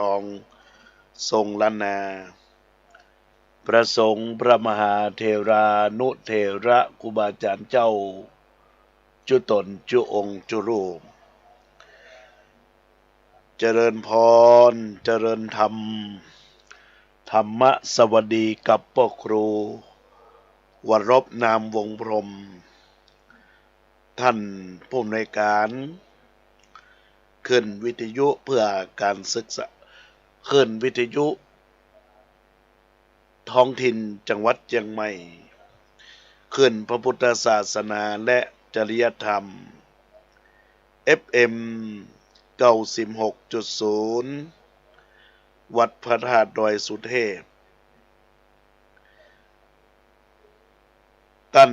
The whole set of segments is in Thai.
ของทรงล้านนาพระสงฆ์พระมหาเถรานุเถระครูบาอาจารย์เจ้าจุตนจุองค์จุรูปเจริญพรเจริญธรรมธรรมสวัสดีกับพ่อครูวรบนามวงพรหมท่านผู้อำนวยการขึ้นวิทยุเพื่อการศึกษาขึ้นวิทยุท้องถิ่นจังหวัดเชียงใหม่ขึ้นพระพุทธศาสนาและจริยธรรม FM 96.0 วัดพระธาตุดอยสุเทพท่าน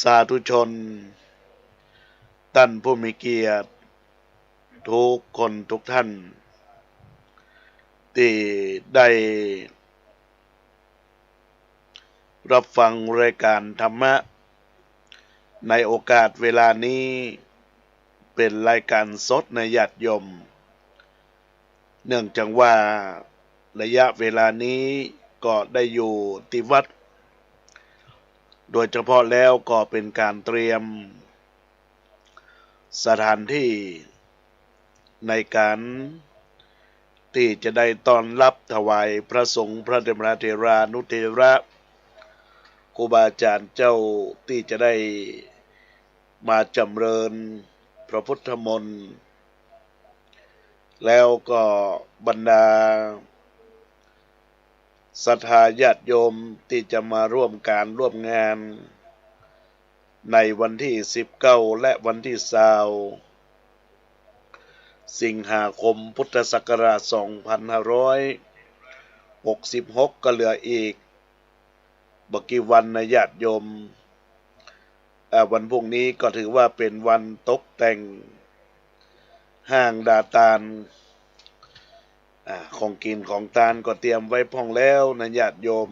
สาธุชนท่านผู้มีเกียรติทุกคนทุกท่านที่ได้รับฟังรายการธรรมะในโอกาสเวลานี้เป็นรายการสดในญาติโยมเนื่องจากว่าระยะเวลานี้ก็ได้อยู่ที่วัดโดยเฉพาะแล้วก็เป็นการเตรียมสถานที่ในการที่จะได้ต้อนรับถวายพระสงฆ์พระเดชเถรานุเถระครูบาอาจารย์เจ้าที่จะได้มาจำเริญพระพุทธมนต์แล้วก็บรรดาศรัทธาญาติโยมที่จะมาร่วมการร่วมงานในวันที่19และวันที่20สิงหาคมพุทธศักราช2566ก็เหลืออีกบ่กี่วันนะญาติโยมวันพรุ่งนี้ก็ถือว่าเป็นวันตกแต่งห้างดาตาลของกินของทานก็เตรียมไว้พร้อมแล้วนะญาติโยม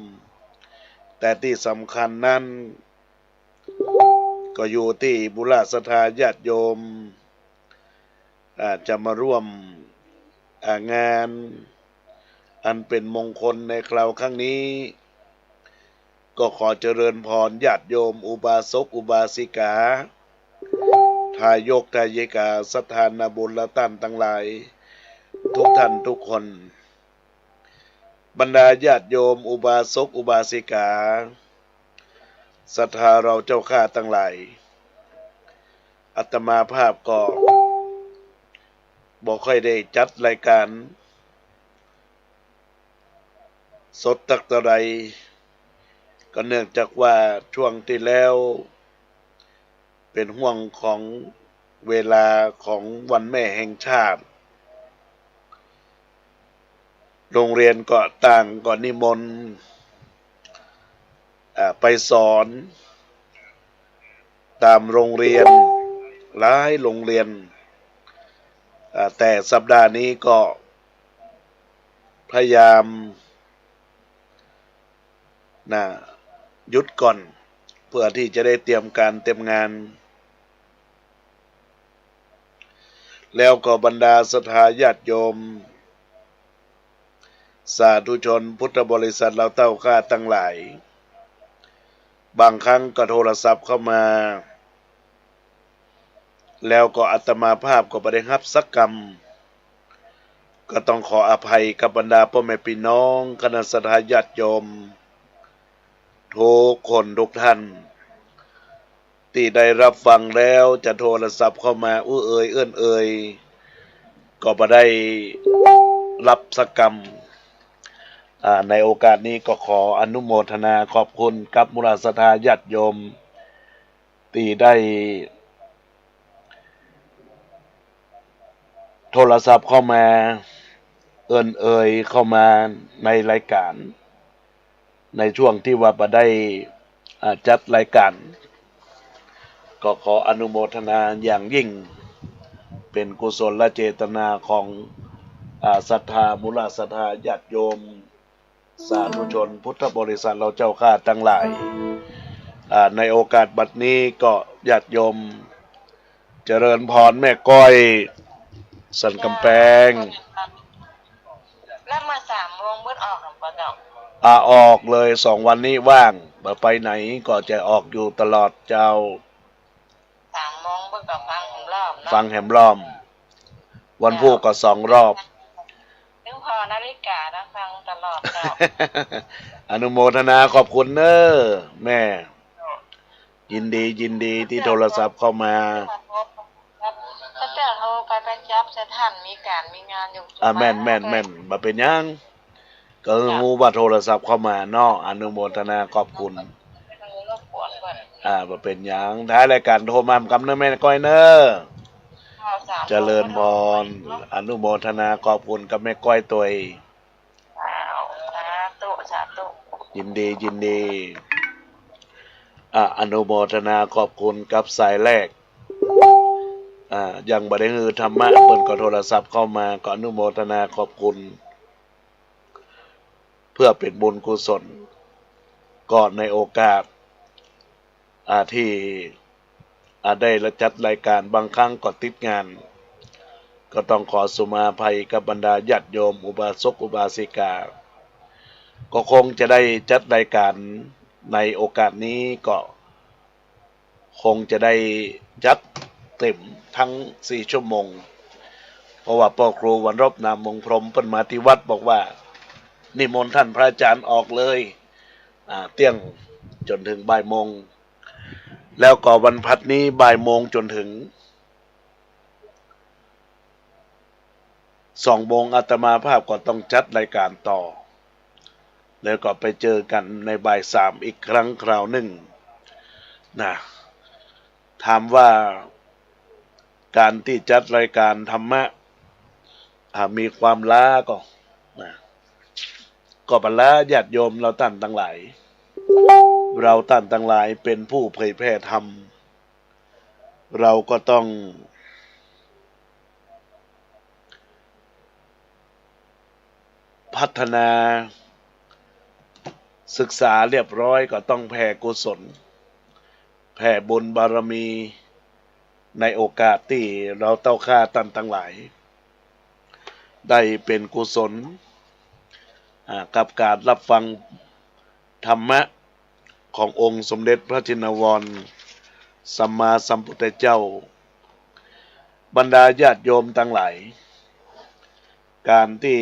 แต่ที่สำคัญนั้นก็อยู่ที่บุรศรัทธาญาติโยมจะมาร่วมงานอันเป็นมงคลในคราวครั้งนี้ก็ขอเจริญพรญาติโยมอุบาสกอุบาสิกาทายกทายิกาสถานบุญและท่านทั้งหลายทุกท่านทุกคนบรรดาญาติโยมอุบาสกอุบาสิกาศรัทธาเราเจ้าข้าทั้งหลายอาตมาภาพก็บอกค่อยได้จัดรายการสดตักตะไรก็เนื่องจากว่าช่วงที่แล้วเป็นห่วงของเวลาของวันแม่แห่งชาติโรงเรียนก็ต่างก็นิมนต์ไปสอนตามโรงเรียนหลายโรงเรียนแต่สัปดาห์นี้ก็พยายามหยุดก่อนเพื่อที่จะได้เตรียมการเตรียมงานแล้วก็บรรดาศรัทธาญาติโยมสาธุชนพุทธบริษัทเราเต้าข้าทั้งหลายบางครั้งก็โทรศัพท์เข้ามาแล้วก็อาตมาภาพก็บ่ได้รับสักกรรมก็ต้องขออภัยกับบรรดาพ่อแม่พี่น้องคณะศรัทธาญาติโยมทุกคนทุกท่านที่ได้รับฟังแล้วจะโทรศัพท์เข้ามาเอ่ยเอื้อนเอ่ยก็บ่ได้รับสักกรรมในโอกาสนี้ก็ขออนุโมทนาขอบคุณกับมุราศรัทธาญาติโยมที่ได้โทรศัพท์เข้ามาเอ่ยเข้ามาในรายการในช่วงที่ว่าบ่ได้จัดรายการก็ขออนุโมทนาอย่างยิ่งเป็นกุศลและเจตนาของศรัทธามุราศรัทธาญาติโยมสาธุชนพุทธบริษัทเราเจ้าข้าทั้งหลายในโอกาสบัดนี้ก็ญาติโยมเจริญพรแม่ก้อยสันกำแพง แล้วมา3 โมงเบิดออกหรือเปล่าเจ้าออกเลย2 วันนี้ว่างไปไหนก็จะออกอยู่ตลอดเจ้า3 โมงเบิดกับฟังผมรอบฟัเนาะงแหมล้อมวันเจ้าพุธก็2 รอบ ถึงพอนาฬิกานะฟังตลอดเจ้า อนุโมทนาขอบคุณเนอแม่ยินดีที่โทรศัพท์เข้ามาถ้าเจ้าโทรไปประจับจะท่านมีการมีงานอยู่แม่นบ่เป็นหยังก็ฮู้ว่าโทรศัพท์เข้ามาเนาะอนุโมทนาขอบคุณรบกวนเพิ่นบ่เป็นหยังท้ายรายการโทรมากำเนอแม่ก้อยเนอเจริญพรอนุโมทนาขอบคุณกับแม่ก้อยตัวเองสาธุ ยินดีอนุโมทนาขอบคุณกับสายแรกยังบ่ได้ฮือธรรมะเพิ่นก็โทรศัพท์เข้ามาก็อนุโมทนาขอบคุณเพื่อเป็นบุญกุศลก่อนในโอกาสที่ได้จัดรายการบางครั้งก็ติดงานก็ต้องขอสุมาภัยกับบรรดาญาติโยมอุบาสกอุบาสิกาก็คงจะได้จัดรายการในโอกาสนี้ก็คงจะได้จัดเต็มทั้ง4 ชั่วโมงเพราะว่าพ่อครูวันรบนามมงพรหมเพิ่นมาที่วัดบอกว่านิมนต์ท่านพระอาจารย์ออกเลยเที่ยงจนถึงบ่ายโมงแล้วก็วันพัดนี้บ่ายโมงจนถึง2 โมงอาตมาภาพก็ต้องจัดรายการต่อแล้วก็ไปเจอกันในบ่าย 3อีกครั้งคราวหนึ่งนะถามว่าการที่จัดรายการธรรมะมีความล้าก็นะก็บรรดาญาติโยมเราท่านทั้งหลายเป็นผู้เผยแพร่ธรรมเราก็ต้องพัฒนาศึกษาเรียบร้อยก็ต้องแผ่กุศลแผ่บุญบารมีในโอกาสที่เราเต้าข้าท่านทั้งหลายได้เป็นกุศลกับการรับฟังธรรมะขององค์สมเด็จพระจินวรสัมมาสัมพุทธเจ้าบรรดาญาติโยมทั้งหลายการที่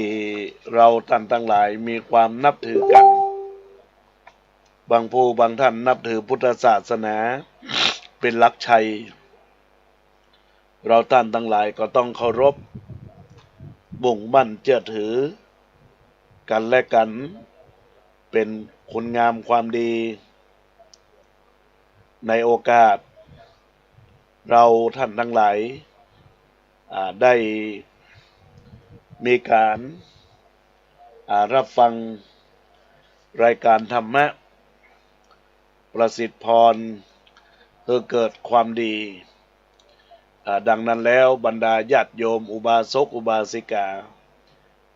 เราท่านทั้งหลายมีความนับถือกันบางผู้บางท่านนับถือพุทธศาสนาเป็นหลักชัยเราท่านทั้งหลายก็ต้องเคารพบ่งมั่นเชื่อถือกันและกันเป็นคุณงามความดีในโอกาสเราท่านทั้งหลายได้มีการรับฟังรายการธรรมะประสิทธิพรเกิดความดีดังนั้นแล้วบรรดาญาติโยมอุบาสกอุบาสิกา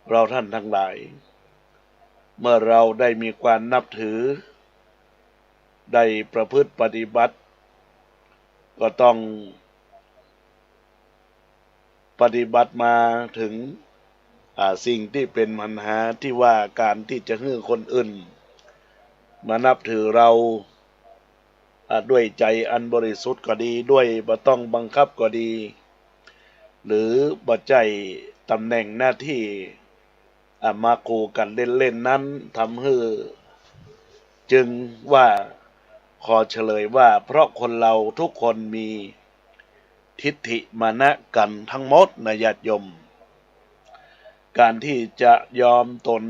เราท่านทั้งหลายเมื่อเราได้มีความนับถือได้ประพฤติปฏิบัติก็ต้องปฏิบัติมาถึงสิ่งที่เป็นปัญหาที่ว่าการที่จะให้คนอื่นมานับถือเราด้วยใจอันบริสุทธิ์ก็ดีด้วยบ่ต้องบังคับก็ดีหรือบ่ใจตำแหน่งหน้าที่มาคู่กันเล่นๆนั้นทำให้จึงว่าขอเฉลยว่าเพราะคนเราทุกคนมีทิฏฐิมานะกันทั้งหมดนะญาติโยมการที่จะยอมตน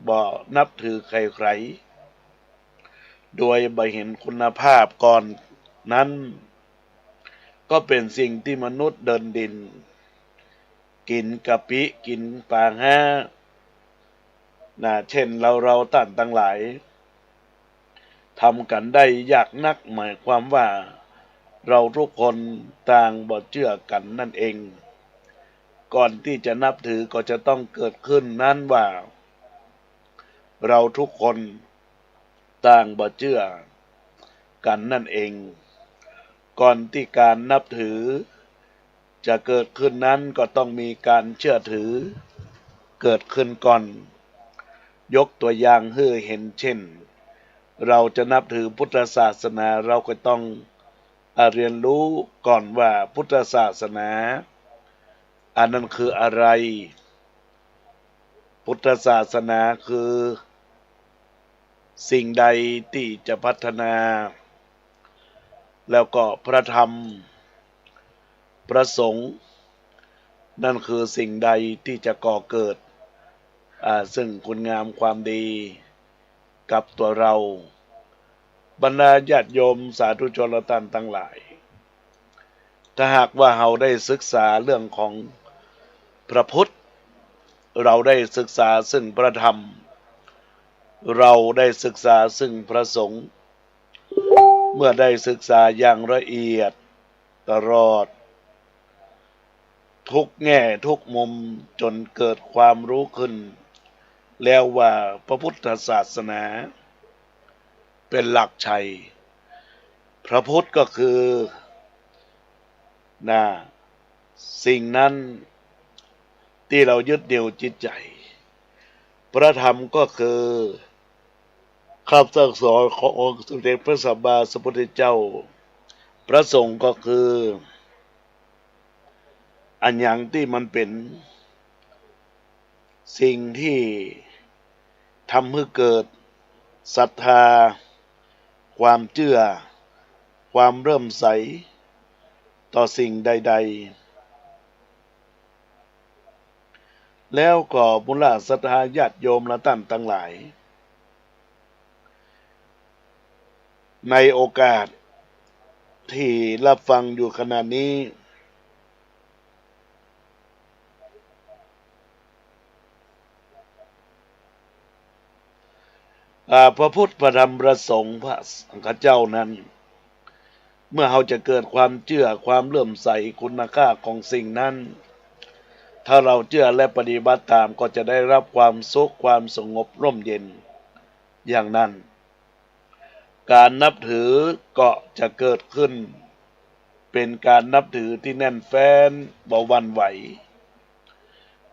บ่นับถือใครๆโดยบ่เห็นคุณภาพก่อนนั้นก็เป็นสิ่งที่มนุษย์เดินดินกินกะปิกินปลาห้าเช่นเราท่านทั้งหลายทำกันได้ยากนักหมายความว่าเราทุกคนต่างบ่เชื่อกันนั่นเองก่อนที่จะนับถือก็จะต้องเกิดขึ้นนั้นว่าเราทุกคนต่างบ่เชื่อกันนั่นเองก่อนที่การนับถือจะเกิดขึ้นนั้นก็ต้องมีการเชื่อถือ เกิดขึ้นก่อนยกตัวอย่างให้เห็นเช่นเราจะนับถือพุทธศาสนาเราก็ต้องเรียนรู้ก่อนว่าพุทธศาสนาอันนั้นคืออะไรพุทธศาสนาคือสิ่งใดที่จะพัฒนาแล้วก็พระธรรมพระสงฆ์นั่นคือสิ่งใดที่จะก่อเกิดซึ่งคุณงามความดีกับตัวเราบรรดาญาติโยมสาธุชนท่านทั้งหลายถ้าหากว่าเราได้ศึกษาเรื่องของพระพุทธเราได้ศึกษาซึ่งพระธรรมเราได้ศึกษาซึ่งพระสงฆ์เมื่อได้ศึกษาอย่างละเอียดตลอดทุกแง่ทุกมุมจนเกิดความรู้ขึ้นแล้วว่าพระพุทธศาสนาเป็นหลักชัยพระพุทธก็คือสิ่งนั้นที่เรายึดเหนี่ยวจิตใจพระธรรมก็คือคำสั่งสอนขององค์สมเด็จพระสัมมาสัมพุทธเจ้าพระสงฆ์ก็คืออันอย่างที่มันเป็นสิ่งที่ทำให้เกิดศรัทธาความเชื่อความเริ่มใสต่อสิ่งใดๆแล้วก็บุญญาศรัทธาญาติโยมและท่านทั้งหลายในโอกาสที่รับฟังอยู่ขณะนี้พระพุทธพระธรรมพระสงฆ์พระสังฆเจ้านั้นเมื่อเราจะเกิดความเชื่อความเลื่อมใสคุณค่าของสิ่งนั้นถ้าเราเชื่อและปฏิบัติตามก็จะได้รับความสุขความสงบร่มเย็นอย่างนั้นการนับถือก็จะเกิดขึ้นเป็นการนับถือที่แน่นแฟ้นบ่หวั่นไหว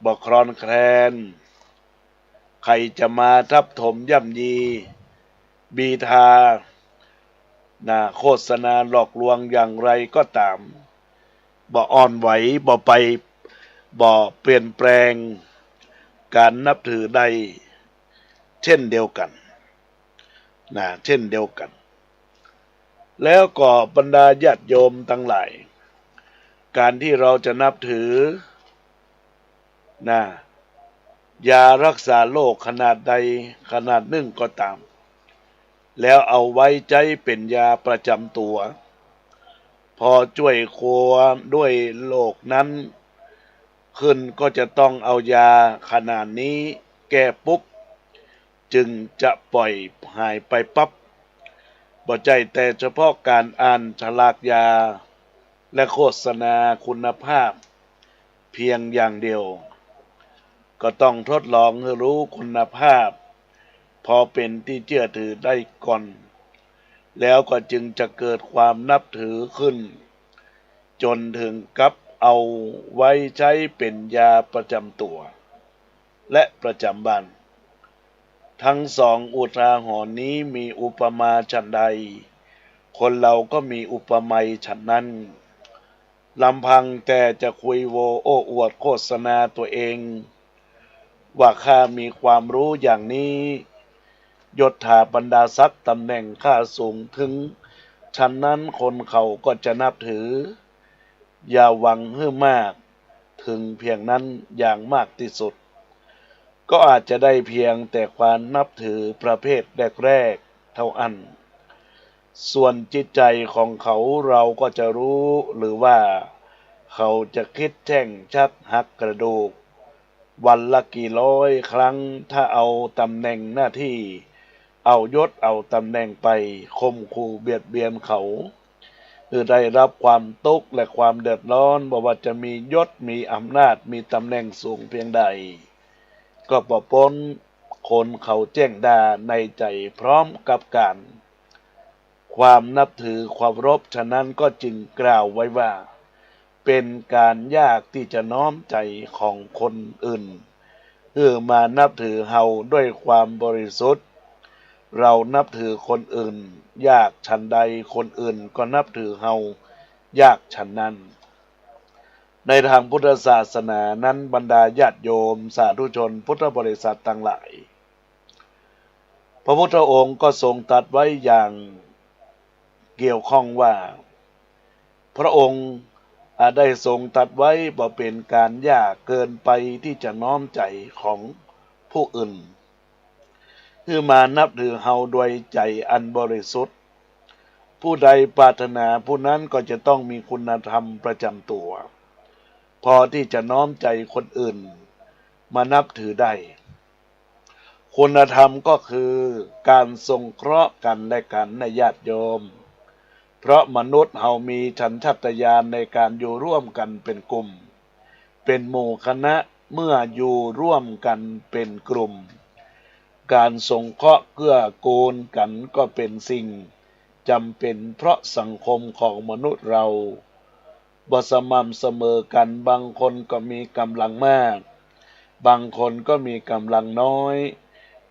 บ่คลอนแคลนใครจะมาทับถมย่ำยีบีทาโฆษณาหลอกลวงอย่างไรก็ตามบ่อ่อนไหวบ่ไปบ่เปลี่ยนแปลงการนับถือใดเช่นเดียวกันเช่นเดียวกันแล้วก็บรรดาญาติโยมทั้งหลายการที่เราจะนับถือยารักษาโรคขนาดใดขนาดหนึ่งก็ตามแล้วเอาไว้ใจเป็นยาประจำตัวพอช่วยครัวด้วยโรคนั้นขึ้นก็จะต้องเอายาขนาดนี้แก้ปุ๊บจึงจะปล่อยหายไปปั๊บบ่ใจแต่เฉพาะการอ่านฉลากยาและโฆษณาคุณภาพเพียงอย่างเดียวก็ต้องทดลองให้รู้คุณภาพพอเป็นที่เชื่อถือได้ก่อนแล้วก็จึงจะเกิดความนับถือขึ้นจนถึงกับเอาไว้ใช้เป็นยาประจำตัวและประจำบ้านทั้งสองอุทาหรณ์นี้มีอุปมาฉันใดคนเราก็มีอุปไมยฉันนั้นลำพังแต่จะคุยโวโอ้อวดโฆษณาตัวเองว่าข้ามีความรู้อย่างนี้ยศถาบรรดาศักดิ์ตำแหน่งข้าสูงถึงฉันนั้นคนเขาก็จะนับถืออย่าหวังให้มากถึงเพียงนั้นอย่างมากที่สุดก็อาจจะได้เพียงแต่ความนับถือประเภทแรกๆเท่านั้นส่วนจิตใจของเขาเราก็จะรู้หรือว่าเขาจะคิดแช่งชักหักกระดูกวันละกี่ร้อยครั้งถ้าเอาตำแหน่งหน้าที่เอายศเอาตำแหน่งไปข่มขู่เบียดเบียนเขาคือได้รับความทุกข์และความเดือดร้อนบ่ว่าจะมียศมีอำนาจมีตำแหน่งสูงเพียงใดก็บ่พ้นคนเขาแจ้งด่าในใจพร้อมกับการความนับถือความรบฉะนั้นก็จึงกล่าวไว้ว่าเป็นการยากที่จะน้อมใจของคนอื่น มานับถือเฮาด้วยความบริสุทธิ์เรานับถือคนอื่นยากฉันใดคนอื่นก็นับถือเฮายากฉันนั้นในทางพุทธศาสนานั้นบรรดาญาติโยมสาธุชนพุทธบริษัททั้งหลายพระพุทธองค์ก็ทรงตรัสไว้อย่างเกี่ยวข้องว่าพระองค์ได้ทรงตรัสไว้บ่เป็นการยากเกินไปที่จะน้อมใจของผู้อื่นมานับถือเฮาด้วยใจอันบริสุทธิ์ผู้ใดปรารถนาผู้นั้นก็จะต้องมีคุณธรรมประจำตัวพอที่จะน้อมใจคนอื่นมานับถือได้คุณธรรมก็คือการสงเคราะห์กันและกันในญาติโยมเพราะมนุษย์เฮามีฉันทัตญาณในการอยู่ร่วมกันเป็นกลุ่มเป็นหมู่คณะเมื่ออยู่ร่วมกันเป็นกลุ่มการสงเคราะห์เกื้อกูลกันก็เป็นสิ่งจำเป็นเพราะสังคมของมนุษย์เราบ่สม่ำเสมอกันบางคนก็มีกำลังมากบางคนก็มีกำลังน้อย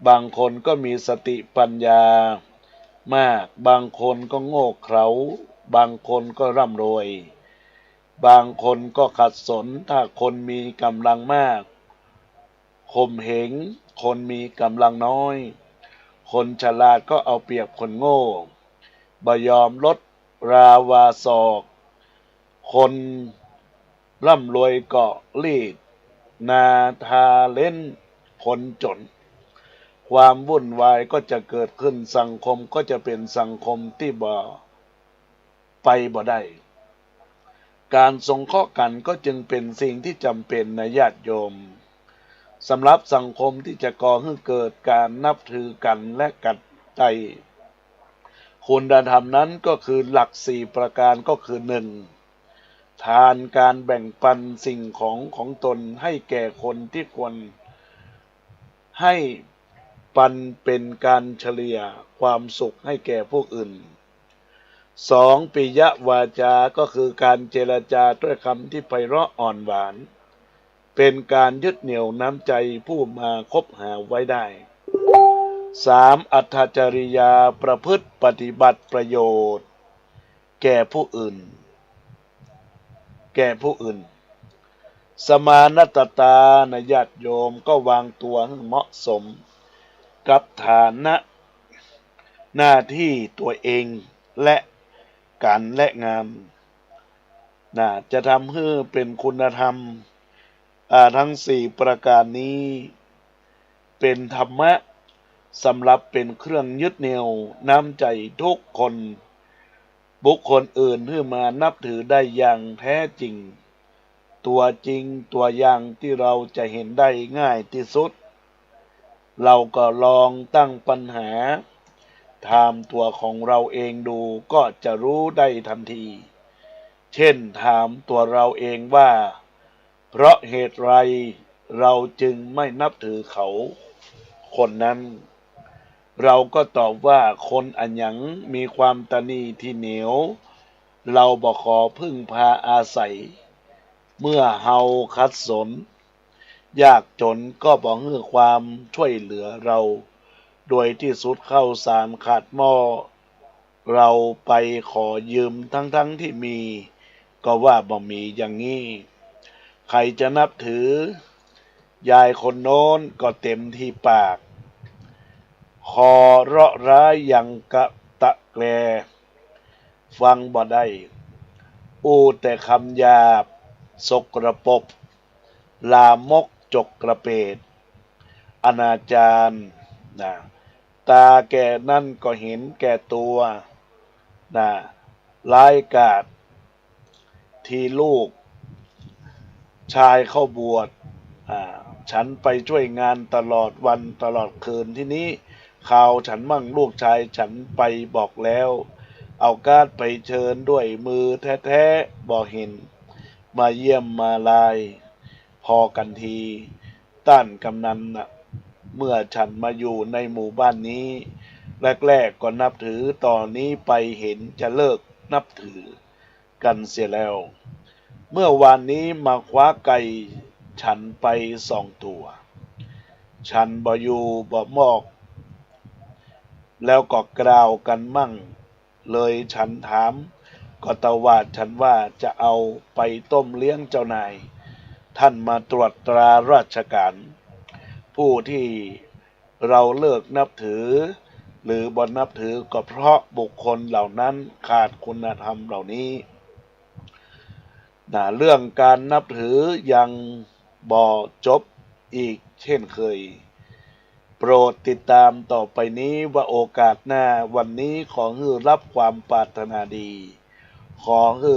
บางคนก็มีสติปัญญามากบางคนก็โง่เขลาบางคนก็ร่ำรวยบางคนก็ขัดสนถ้าคนมีกำลังมากข่มเหงคนมีกำลังน้อยคนฉลาดก็เอาเปรียบคนโง่บ่ยอมลดราวาศอกคนร่ำรวยก็รีดนาทาเล่นคนจนความวุ่นวายก็จะเกิดขึ้นสังคมก็จะเป็นสังคมที่ไปบ่ได้การสงเคราะห์กันก็จึงเป็นสิ่งที่จำเป็นในญาติโยมสำหรับสังคมที่จะก่อให้เกิดการนับถือกันและกัดใจคุณธรรมนั้นก็คือหลัก4ประการก็คือ1ทานการแบ่งปันสิ่งของตนให้แก่คนที่ควรให้ปันเป็นการเฉลี่ยความสุขให้แก่พวกอื่น2ปิยวาจาก็คือการเจรจาด้วยคำที่ไพเราะอ่อนหวานเป็นการยึดเหนี่ยวน้ำใจผู้มาคบหาไว้ได้3อัตถจริยาประพฤติปฏิบัติประโยชน์แก่ผู้อื่นสมานตตาในญาติโยมก็วางตัวให้เหมาะสมกับฐานะหน้าที่ตัวเองและการและงานจะทำให้เป็นคุณธรรมทั้ง4ประการนี้เป็นธรรมะสำหรับเป็นเครื่องยึดเหนี่ยวน้ำใจทุกคนบุคคลอื่นที่มานับถือได้อย่างแท้จริงตัวจริงตัวอย่างที่เราจะเห็นได้ง่ายที่สุดเราก็ลองตั้งปัญหาถามตัวของเราเองดูก็จะรู้ได้ทันทีเช่นถามตัวเราเองว่าเพราะเหตุไรเราจึงไม่นับถือเขาคนนั้นเราก็ตอบว่าคนอันหยังมีความตณีที่เหนียวเราบ่ขอพึ่งพาอาศัยเมื่อเฮาขัดสนยากจนก็บ่ให้ความช่วยเหลือเราโดยที่สุดข้าวสารขาดหม้อเราไปขอยืมทั้งที่มีก็ว่าบ่มีอย่างนี้ใครจะนับถือยายคนโน้นก็เต็มที่ปากคอเราะร้ายอย่างกะตะแกรฟังบ่ได้แต่คำหยาบสกระปรกลามกจกกระเปดอนาจารตาแก่นั่นก็เห็นแก่ตัวร้ายกาจที่ลูกชายเข้าบวชฉันไปช่วยงานตลอดวันตลอดคืนที่นี้ข่าวฉันมั่งลูกชายฉันไปบอกแล้วเอาการ์ดไปเชิญด้วยมือแท้ๆบอกเห็นมาเยี่ยมมาลายพอกันทีต้านกำนันเมื่อฉันมาอยู่ในหมู่บ้านนี้แรกๆก็นับถือตอนนี้ไปเห็นจะเลิกนับถือกันเสียแล้วเมื่อวานนี้มาคว้าไก่ฉันไป2 ตัว ฉันบ่อยู่บ่มอกแล้วก็กล่าวกันมั่งเลยฉันถามก็ตวาดฉันว่าจะเอาไปต้มเลี้ยงเจ้านายท่านมาตรวจตราราชการผู้ที่เราเลิกนับถือหรือบ่นับถือก็เพราะบุคคลเหล่านั้นขาดคุณธรรมเหล่านี้เรื่องการนับถือยังบ่จบอีกเช่นเคยโปรดติดตามต่อไปนี้ว่าโอกาสหน้าวันนี้ขอให้รับความปรารถนาดีขอให้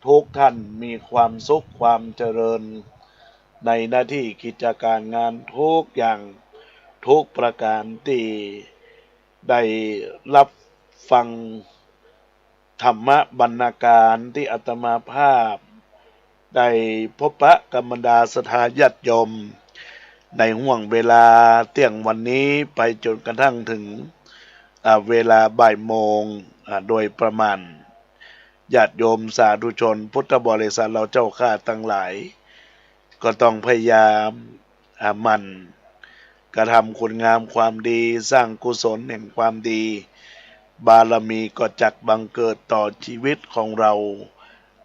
ทุกท่านมีความสุขความเจริญในหน้าที่กิจการงานทุกอย่างทุกประการที่ได้รับฟังธรรมบรรณาการที่อาตมาภาพได้พบปะกับบรรดาศรัทธาญาติโยมในห่วงเวลาเที่ยงวันนี้ไปจนกระทั่งถึงเวลาบ่ายโมงโดยประมาณญาติโยมสาธุชนพุทธบริษัทเราเจ้าข้าทั้งหลายก็ต้องพยายามหมั่นกระทำคุณงามความดีสร้างกุศลแห่งความดีบารมีก็จักบังเกิดต่อชีวิตของเรา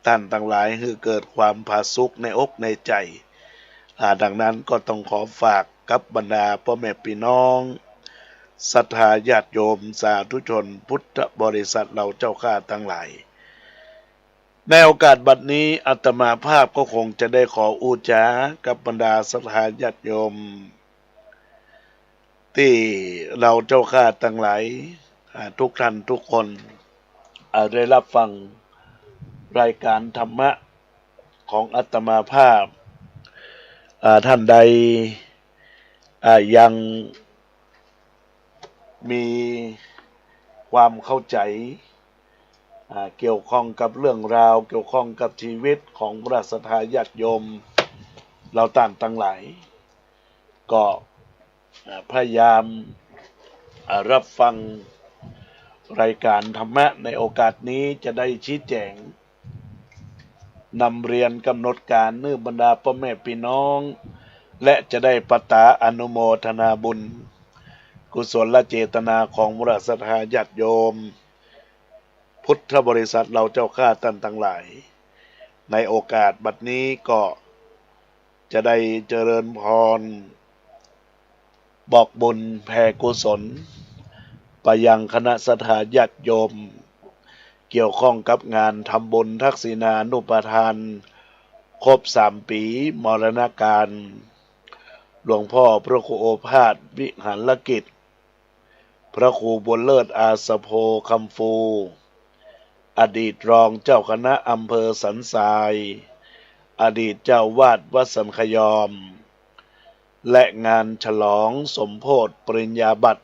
ท่านทั้งหลายให้เกิดความผาสุกในอกในใจดังนั้นก็ต้องขอฝากกับบรรดาพ่อแม่พี่น้องศรัทธาญาติโยมสาธุชนพุทธบริษัทเราเจ้าข้าทั้งหลายในโอกาสบัดนี้อาตมาภาพก็คงจะได้ขออูจากับบรรดาศรัทธาญาติโยมที่เราเจ้าข้าทั้งหลายทุกท่านทุกคนได้รับฟังรายการธรรมะของอาตมาภาพท่านใดยังมีความเข้าใจเกี่ยวข้องกับเรื่องราวเกี่ยวข้องกับชีวิตของพระศรัทธาญาติโยมเราต่างทั้งหลายก็พยายามรับฟังรายการธรรมะในโอกาสนี้จะได้ชี้แจงนำเรียนกำหนดการเนื่อบรรดาพ่อแม่พี่น้องและจะได้ปตาอนุโมทนาบุญกุศลและเจตนาของพระศรัทธาญาติโยมพุทธบริษัทเราเจ้าข้าท่านทั้งหลายในโอกาสบัดนี้ก็จะได้เจริญพรบอกบุญแผ่กุศลไปยังคณะศรัทธาญาติโยมเกี่ยวข้องกับงานทำบุญทักษิณานุปทานครบ3 ปีมรณการหลวงพ่อพระครูโอภาสวิหารกิจพระครูบุญเลิศอาสโภคำฟูอดีตรองเจ้าคณะอำเภอสันทรายอดีตเจ้าวาดวัดสันขยอมและงานฉลองสมโภชปริญญาบัตร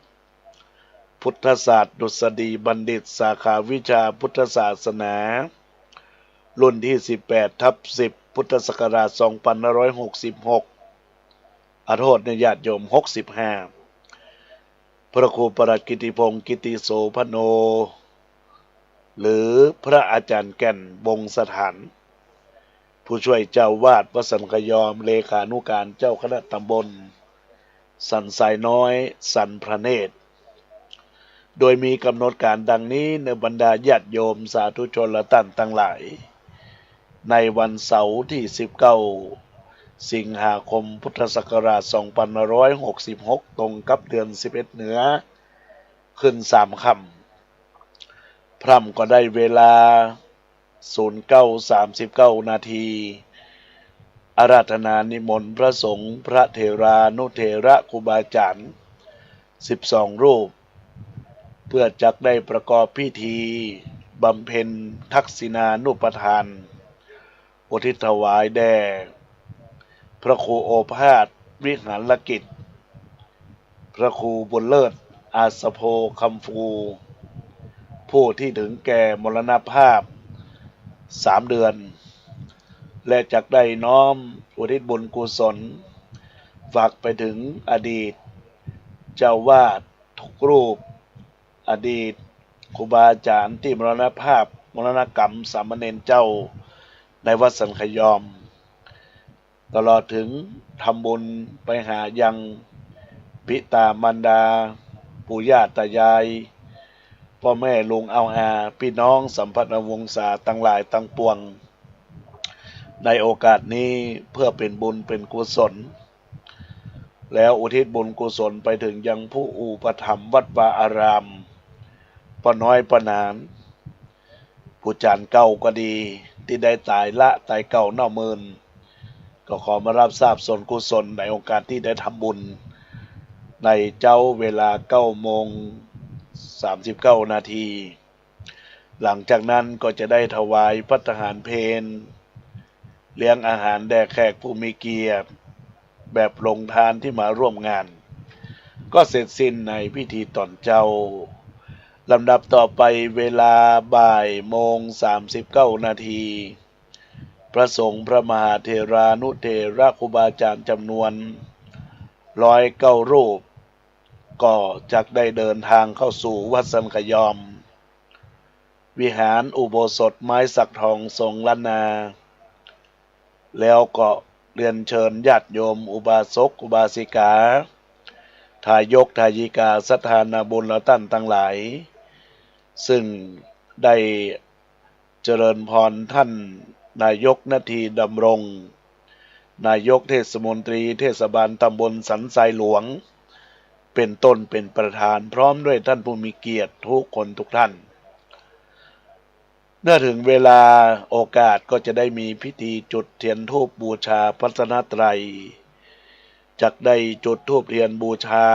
พุทธศาสตร์ดุษฎีบัณฑิตสาขาวิชาพุทธศาสนารุ่นที่18/10พุทธศักราช2566โทษในญาติโยม65พระครูประหลัดกิติพงศ์กิติโสพโนหรือพระอาจารย์แก่นวงสถานผู้ช่วยเจ้าวาดวัดสันขยอมเลขานุการเจ้าคณะตำบลสันทรายน้อยสันพระเนตรโดยมีกำหนดการดังนี้ในบรรดาญาติโยมสาธุชนและท่านทั้งหลายในวันเสาร์ที่19 สิงหาคมพุทธศักราช2566ตรงกับเดือน11เหนือขึ้น3 ค่ำพร่ำก็ได้เวลา 09:39 นาทีอาราธนานิมนต์พระสงฆ์พระเถรานุเถระครูบาอาจารย์12 รูปเพื่อจักได้ประกอบพิธีบำเพ็ญทักษิณานุปทานอุทิศถวายแด่พระครูโอภาสวิหารกิจพระครูบุญเลิศอาสโภคำฟูผู้ที่ถึงแก่มรณภาพ3 เดือนและจักได้น้อมอุทิศบุญกุศลฝากไปถึงอดีตเจ้าวาดทุกรูปอดีตครูบาอาจารย์ที่มรณภาพมรณกรรมสามเณรเจ้าในวัดสันขยอมตลอดถึงทำบุญไปหายัง ปิตามารดาปู่ย่าตายายพ่อแม่ลุงเอาอาพี่น้องสัมพันธวงศาตั้งหลายตั้งปวงในโอกาสนี้เพื่อเป็นบุญเป็นกุศลแล้วอุทิศบุญกุศลไปถึงยังผู้อุปถัมภ์วัดวาอารามป้าน้อยป้านานผู้จานเก่าก็ดีที่ได้ตายละตายเก่าเน่าเมินก็ขอมารับทราบส่วนกุศลในโอกาสที่ได้ทำบุญในเจ้าเวลา9:39 นาทีหลังจากนั้นก็จะได้ถวายภัตตาหารเพลเลี้ยงอาหารแด่แขกผู้มีเกียรติแบบโรงทานที่มาร่วมงานก็เสร็จสิ้นในพิธีตอนเจ้าลำดับต่อไปเวลาบ่าย โมง 39 นาทีพระสงฆ์พระมหาเถรานุเถระครูบาอาจารย์จำนวน109 รูปก็จักได้เดินทางเข้าสู่วัดสันขยอมวิหารอุโบสถไม้สักทองทรงล้านนาแล้วก็เรียนเชิญญาติโยมอุบาสกอุบาสิกาทายกทายิกาสัทธานาบุญและท่านทั้งหลายซึ่งได้เจริญพรท่านนายกนาทีดำรงนายกเทศมนตรีเทศบาลตำบลสันทรายหลวงเป็นต้นเป็นประธานพร้อมด้วยท่านผู้มีเกียรติทุกคนทุกท่านเมื่อถึงเวลาโอกาสก็จะได้มีพิธีจุดเทียนธูปบูชาพระรัตนตรัยจักได้จุดธูปเทียนบูชา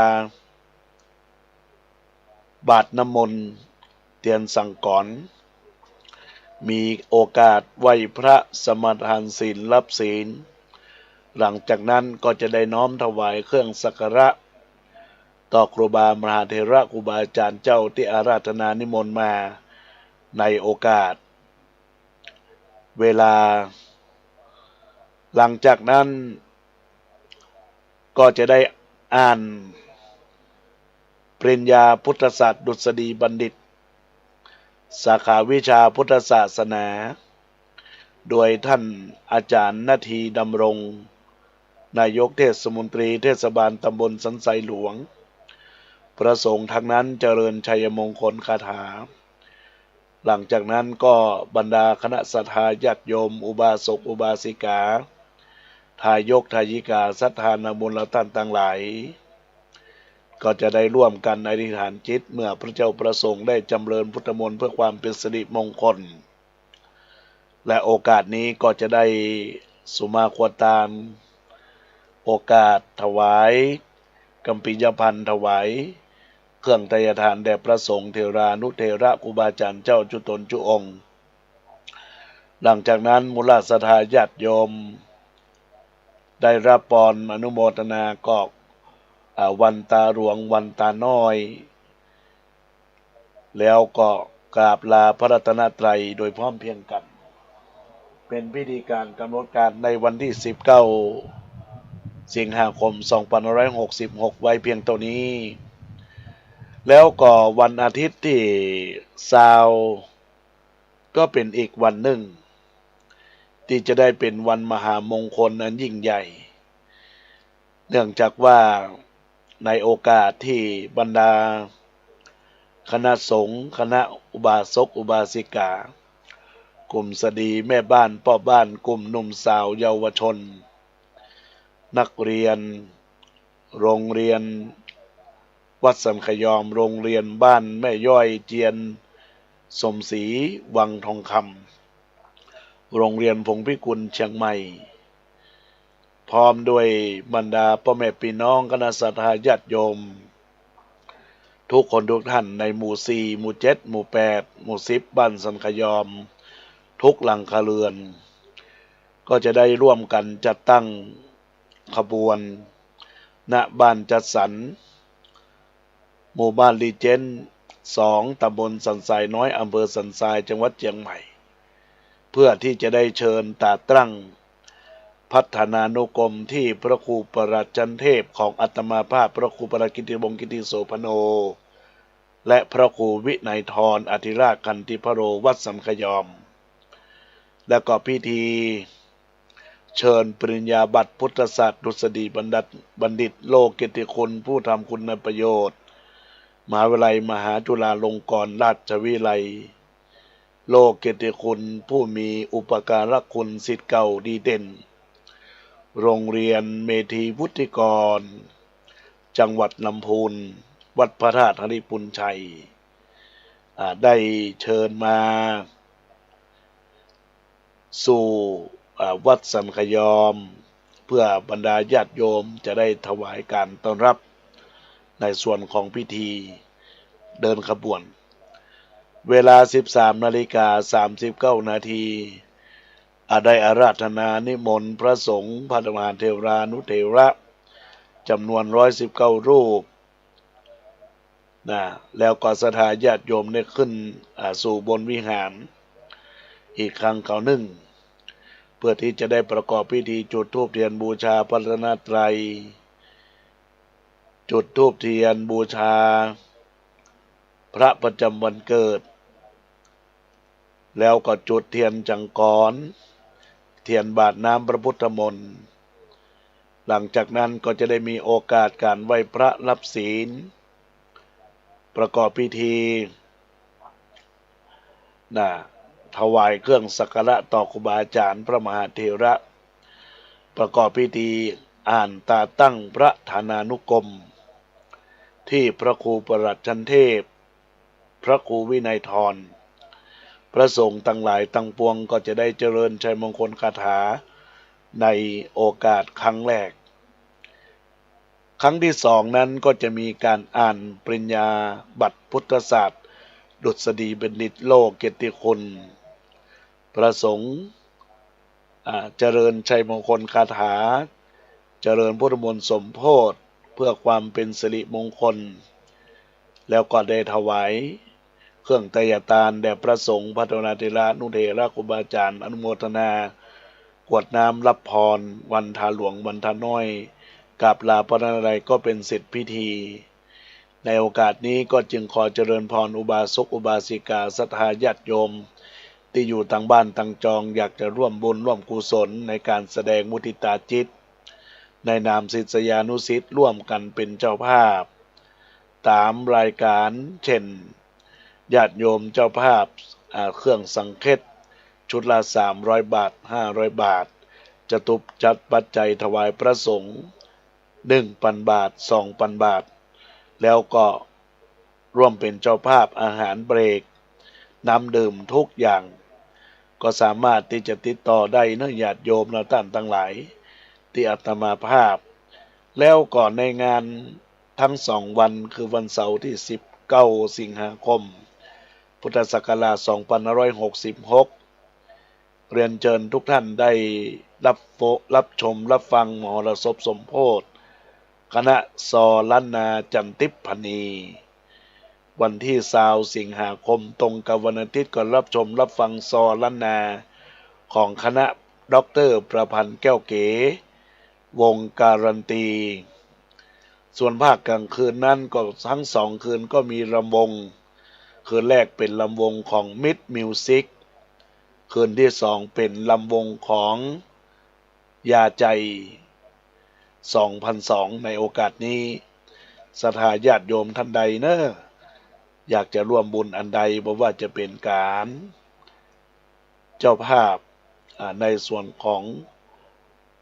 บาตรน้ำมนต์เทียนสังกรมีโอกาสไหว้พระสมาทานศีลรับศีลหลังจากนั้นก็จะได้น้อมถวายเครื่องสักการะต่อครูบามหาเถระครูบาอาจารย์เจ้าที่อาราธนานิมนต์มาในโอกาสเวลาหลังจากนั้นก็จะได้อ่านปริญญาพุทธศาสตร์ดุษฎีบัณฑิตสาขาวิชาพุทธศาสนาโดยท่านอาจารย์นาทีดำรงนายกเทศมนตรีเทศบาลตำบลสันทรายหลวงประสงค์ทั้งนั้นเจริญชัยมงคลคาถาหลังจากนั้นก็บรรดาคณะสัทธาญาติโยมอุบาสกอุบาสิกาทายกทายิกาสัทธานาบุญและท่านทั้งหลายก็จะได้ร่วมกันอธิษฐานจิตเมื่อพระเจ้าประสงค์ได้จำเริญพุทธมนต์เพื่อความเป็นสิริมงคลและโอกาสนี้ก็จะได้สุมาควตารโอกาสถวายกัมปิยพันธ์ถวายเครื่องไตรทานแด่พระสงฆ์เถรานุเถระครูบาอาจารย์เจ้าจุตนจุองค์หลังจากนั้นมูลศรัทธาญาติโยมได้รับพรอนุโมทนากอกวันตาหลวงวันตาน้อยแล้วก็กราบลาพระรัตนตรัยโดยพร้อมเพรียงกันเป็นพิธีการกำหนดการในวันที่19 สิงหาคม 2566ไว้เพียงเท่านี้แล้วก็วันอาทิตย์ที่20ก็เป็นอีกวันหนึ่งที่จะได้เป็นวันมหามงคลอันยิ่งใหญ่เนื่องจากว่าในโอกาสที่บรรดาคณะสงฆ์คณะอุบาสกอุบาสิกากลุ่มสดีแม่บ้านพ่อบ้านกลุ่มหนุ่มสาวเยาวชนนักเรียนโรงเรียนวัดสันขยอมโรงเรียนบ้านแม่ย่อยเจียนสมศรีวังทองคำโรงเรียนผงพิกุลเชียงใหม่พร้อมด้วยบรรดาพ่อแม่พี่น้องคณะสัตยาติโยมทุกคนทุกท่านในหมู่4หมู่7หมู่8หมู่10บ้านสันขยอมทุกหลังคาเรือนก็จะได้ร่วมกันจัดตั้งขบวนณบ้านจัดสรรหมู่บ้านลีเจน2ตำบลสันทรายน้อยอำเภอสันทรายจังหวัดเชียงใหม่เพื่อที่จะได้เชิญตาตั้งพัฒนานุกรมที่พระครูประหลัดจันเทพของอัตมาภาพพระครูประหลัดกิติวงศ์กิติโสพโนและพระครูวินัยธรอธิราชกันติพโรวัดสันขยอมและก็พิธี เชิญปริญญาบัตรพุทธศาสตร์ดุษฎีบัณฑิตโลกเกียรติคุณผู้ทำคุณประโยชน์มหาวิทยาลัยมหาจุฬาลงกรณราชวิทยาลัยโลกเกียรติคุณผู้มีอุปการะคุณศิษย์เก่าดีเด่นโรงเรียนเมธีวุฒิกรจังหวัดลำพูนวัดพระธาตุหริปุญชัยได้เชิญมาสู่วัดสันขยอมเพื่อบรรดาญาติโยมจะได้ถวายการต้อนรับในส่วนของพิธีเดินขบวนเวลา 13:39 นาทีได้อาราธนานิมนต์พระสงฆ์พระมหาเถรานุเถระจำนวน119รูปแล้วก็ศรัทธาญาติโยมได้ขึ้นสู่บนวิหารอีกครั้งหนึ่งเพื่อที่จะได้ประกอบพิธีจุดธูปเทียนบูชาพระรัตนตรัยจุดธูปเทียนบูชาพระประจำวันเกิดแล้วก็จุดเทียนจังกรเทียนบาทน้ำพระพุทธมนต์หลังจากนั้นก็จะได้มีโอกาสการไหว้พระรับศีลประกอบพิธีถวายเครื่องสักการะต่อครูบาอาจารย์พระมหาเถระประกอบพิธีอ่านตาตั้งพระฐานานุกรมที่พระครูประหลัดชั้นเทพพระครูวินัยธรพระสงฆ์ทั้งหลายทั้งปวงก็จะได้เจริญชัยมงคลคาถาในโอกาสครั้งแรกครั้งที่สองนั้นก็จะมีการอ่านปริญญาบัตรพุทธศาสตร์ดุษฎีบัณฑิตโลกเกียรติคุณพระสงฆ์เจริญชัยมงคลคาถาเจริญพุทธมนต์สมโภชเพื่อความเป็นสิริมงคลแล้วก็ได้ถวายเครื่องไตรยตานแด่พระสงฆ์พระธรรมเถระนุเถระครูบาอาจารย์อนุโมทนากรวดน้ำรับพรวันทาหลวงวันทาน้อยกราบลาพระนารายณ์ก็เป็นเสร็จพิธีในโอกาสนี้ก็จึงขอเจริญพรอุบาสกอุบาสิกาศรัทธาญาติโยมที่อยู่ต่างบ้านต่างจองอยากจะร่วมบุญร่วมกุศลในการแสดงมุทิตาจิตในนามศิษยานุศิษย์ร่วมกันเป็นเจ้าภาพตามรายการเช่นญาติโยมเจ้าภาพเครื่องสังเฆตชุดละ300 บาท500 บาทจะตุบจัดปัจจัยถวายพระสงฆ์ 1,000 บาท 2,000 บาทแล้วก็ร่วมเป็นเจ้าภาพอาหารเบรกน้ำดื่มทุกอย่างก็สามารถที่จะติดต่อได้นะญาติโยมและท่านทั้งหลายที่อาตมาภาพแล้วก่อนในงานทั้ง2 วันคือวันเสาร์ที่19 สิงหาคมพุทธศักราช 2566เรียนเชิญทุกท่านได้รับชมรับฟังมหรสพสมโภชคณะซอล้านนาจันทิพพณีวันที่20 สิงหาคมตรงกับวันอาทิตย์ก็รับชมรับฟังซอล้านนาของคณะดร.ประพันธ์แก้วเก๋วงการันตีส่วนภาคกลางคืนนั้นก็ทั้ง2 คืนก็มีรำวงคืนแรกเป็นลำวงของมิดมิวสิกคืนที่2เป็นลำวงของยาใจ2002ในโอกาสนี้ศรัทธาญาติโยมท่านใดอยากจะร่วมบุญอันใดบ่ว่าจะเป็นการเจ้าภาพในส่วนของ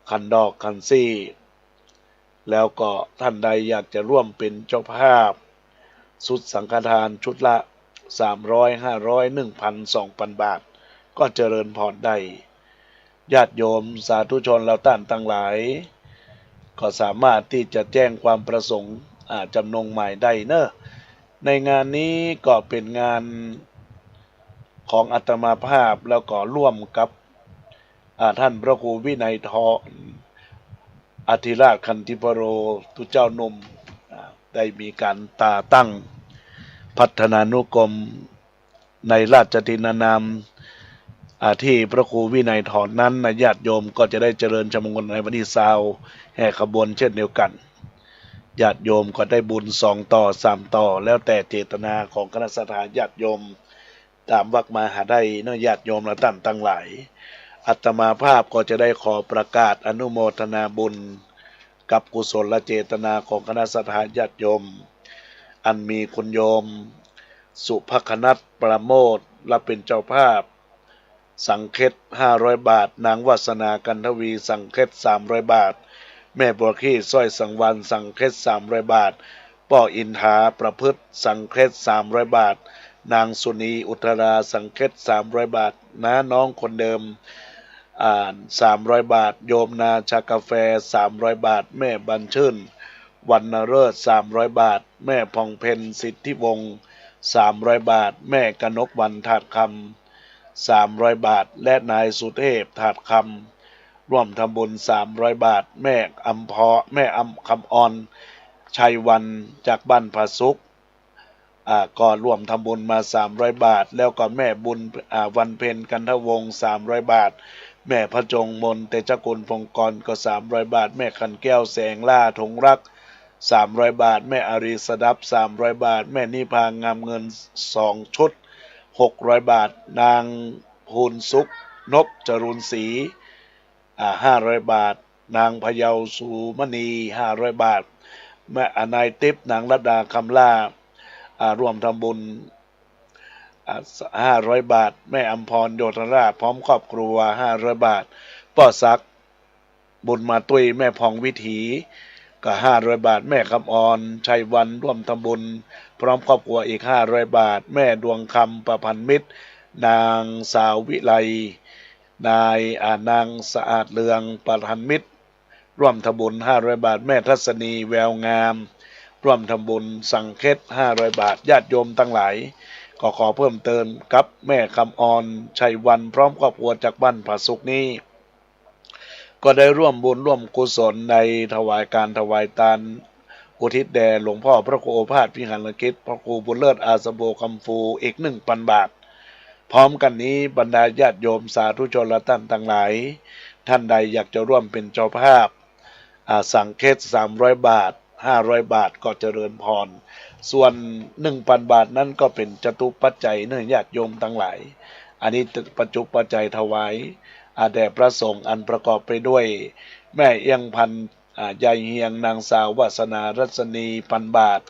ขันดอกขันซี่แล้วก็ท่านใดอยากจะร่วมเป็นเจ้าภาพสุดสังฆทานชุดละ300 500 1,000 2,000 บาทก็เจริญพรได้ญาติโยมสาธุชนเราท่านทั้งหลายก็สามารถที่จะแจ้งความประสงค์จำนงหมายได้ในงานนี้ก็เป็นงานของอาตมาภาพแล้วก็ร่วมกับท่านพระครูวินัยทรอธิราชคันธิปโรตุเจ้าหนุ่มได้มีการตั้งพัฒนานุกรมในราชทินานามที่พระครูวินัยทรนั้นญาติโยมก็จะได้เจริญชมงคลในวันที่20แห่ขบวนเช่นเดียวกันญาติโยมก็ได้บุญ2 ต่อ 3 ต่อแล้วแต่เจตนาของคณะศรัทธาญาติโยมตามวรรคมหาได้ญาติโยมและท่านทั้งหลาย อาตมาภาพก็จะได้ขอประกาศอนุโมทนาบุญกับกุศลเจตนาของคณะสัตยาญาติโยมอันมีคุณโยมสุภคนัสประโมทและเป็นเจ้าภาพสังเคต500 บาทนางวัสนากันทวีสังเคต300 บาทแม่บัวขี้สร้อยสังวันสังเคต300 บาทป้ออินทาประพฤติสังเคต300 บาทนางสุนีอุตราสังเคต300 บาทน้าน้องคนเดิม300 บาทโยมนาชากาแฟ300 บาทแม่บัญชื่นวรรณเลิศ300 บาทแม่พองเพนสิทธิวงศ์300 บาทแม่กนกวันถาดคำ300 บาทและนายสุเทพถาดคำร่วมทำบุญ300 บาทแม่คำอ่อนชัยวันจากบ้านผาสุกก็ร่วมทำบุญมา300 บาทแล้วก็แม่บุญวันเพ็ญกันทวงศ์300 บาทแม่พระจงมนเตชกุลพงกรก็300 บาทแม่ขันแก้วแสงล่าถงรัก300 บาทแม่อารีสดับ300 บาทแม่นิพางามเงิน2 ชุด600 บาทนางภูนสุขนพจรุนศรี500 บาทนางพเยาสุมณี500 บาทแม่นายติ๊บนางรัตดาคำล่าร่วมทำบุญ500 บาทแม่อัมพรโยธราชพร้อมครอบครัว500 บาทป้อซักบุญมาตุ้ยแม่พองวิถีก็500 บาทแม่คำอ่อนชัยวันร่วมทำบุญพร้อมครอบครัวอีก500 บาทแม่ดวงคำประพันธ์มิตรนางสาววิไลนางสะอาดเลืองประพันธ์มิตรร่วมทำบุญ500 บาทแม่ทัศนีแววงามร่วมทำบุญสังเคต500 บาทญาติโยมทั้งหลายก็ขอเพิ่มเติมกับแม่คำอ่อนชัยวันพร้อมครอบครัวจากบ้านผาสุกนี้ก็ได้ร่วมบุญร่วมกุศลในถวายทานอุทิศแด่หลวงพ่อพระครูโอภาสวิหารกิจพระครูบุญเลิศอาสโบคำฟูอีก 1,000 บาทพร้อมกันนี้บรรดาญาติโยมสาธุชนและท่านทั้งหลายท่านใดอยากจะร่วมเป็นเจ้าภาพสังเคต300 บาท500 บาทก็เจริญพรส่วน 1,000 บาทนั้นก็เป็นจตุปัจจัยเนื่องญาติโยมทั้งหลายอันนี้ปัจจุปัจจัยถวายแด่พระสงฆ์อันประกอบไปด้วยแม่เอียงพันยายเฮียงนางสาววาสนารัศนี1,000 บาท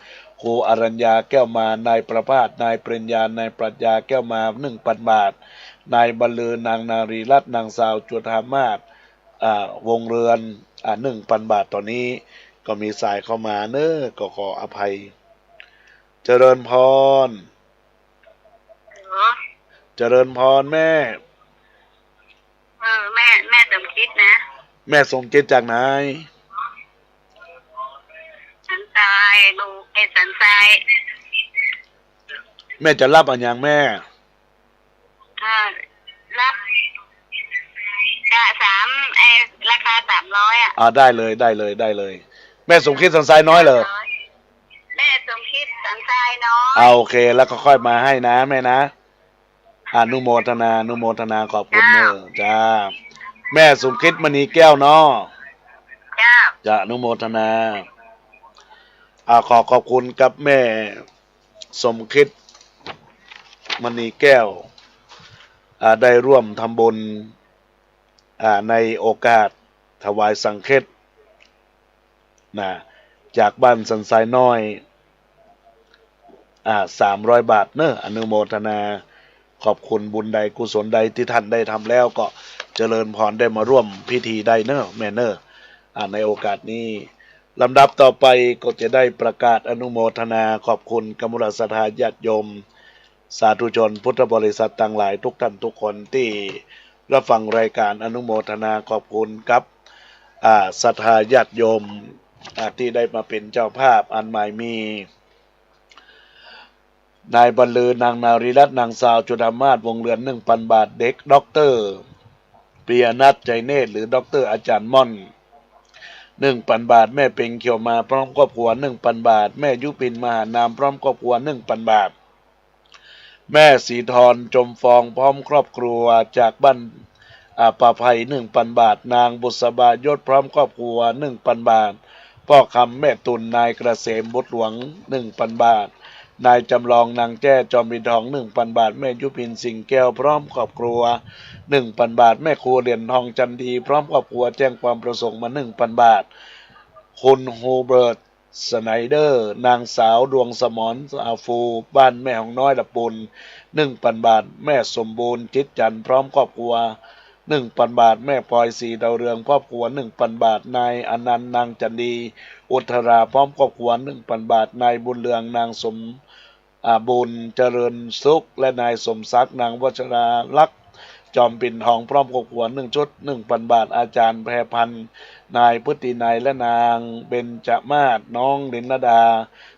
ครูอรัญญาแก้วมานายประภาสนายปริญญานายปรัชญาแก้วมา 1,000 บาทนายบรรลือนางนารีรัตน์นางสาวจุฑามาศวงเรือน1,000 บาทตอนนี้ก็มีสายเข้ามาเนอะก็ขออภัยเจริญพรเจริญพรแม่แม่สมคิดนะแม่สมคิดจากไหนสันทรายดูสันทรายแม่จะรับอะไรอย่างแม่รับราคา300ได้เลยแม่สมคิดสันทรายน้อยเลยแม่สมคิดสันทรายน้อยโอเคแล้วก็ค่อยมาให้นะแม่นะอนุโมทนาขอบคุณเนอะจ้าแม่สมคิดมณีแก้วเนาะจ้าอนุโมทนาขอบคุณกับแม่สมคิดมณีแก้วได้ร่วมทำบุญในโอกาสถวายสังเคตจากบ้านสันทรายน้อย300 บาทเนอะอนุโมทนาขอบคุณบุญใดกุศลใดที่ท่านได้ทำแล้วก็เจริญพรได้มาร่วมพิธีได้เนอะแม่เนอะในโอกาสนี้ลำดับต่อไปก็จะได้ประกาศอนุโมทนาขอบคุณกมลศรัทธาญาติโยมสาธุชนพุทธบริษัทต่างหลายทุกท่านทุกคนที่รับฟังรายการอนุโมทนาขอบคุณกับศรัทธาญาติโยมที่ได้มาเป็นเจ้าภาพอันหมายมีนายบรรลือนางนารีรัตน์นางสาวจุฑามาศวงเรือน 1,000 บาทเด็กด็อกเตอร์ปิยนัทใจเนตรหรือด็อกเตอร์อาจารย์ม่อน 1,000 บาทแม่เพ็งเขียวมาพร้อมครอบครัว 1,000 บาทแม่ยุพินมหานามพร้อมครอบครัว 1,000 บาทแม่สีทรจมฟองพร้อมครอบครัวจากบ้านป่าไผ่ 1,000 บาทนางบุษบายศพร้อมครอบครัว 1,000 บาทพ่อคำแม่ตุลนายเกษมบุตรหลวง 1,000 บาท นายจำลองนางแจ้จอมปินทอง 1,000 บาทแม่ยุพินสิงแก้วพร้อมครอบครัว 1,000 บาทแม่ครัวเหรียญทองจันทีพร้อมครอบครัวแจ้งความประสงค์มา 1,000 บาทคุณโฮเบิร์ตสไนเดอร์นางสาวดวงสมรอาฟูบ้านแม่ของน้อยละปุน 1,000 บาทแม่สมบูรณ์จิตจันทร์พร้อมครอบครัว 1,000 บาทแม่พลอยสีดาวเรืองครอบครัว 1,000 บาทนายอนันต์นางจันดีอุทราพร้อมครอบครัว 1,000 บาทนายบุญเรืองนางสมบุญเจริญสุขและนายสมศักดิ์นางวัชราลักษณ์จอมปิ่นทองพร้อมครอบครัว1 ชุด 1,000 บาทอาจารย์แพรพันธ์นายพุทธินัยและนางเบญจมาศน้องลินลดา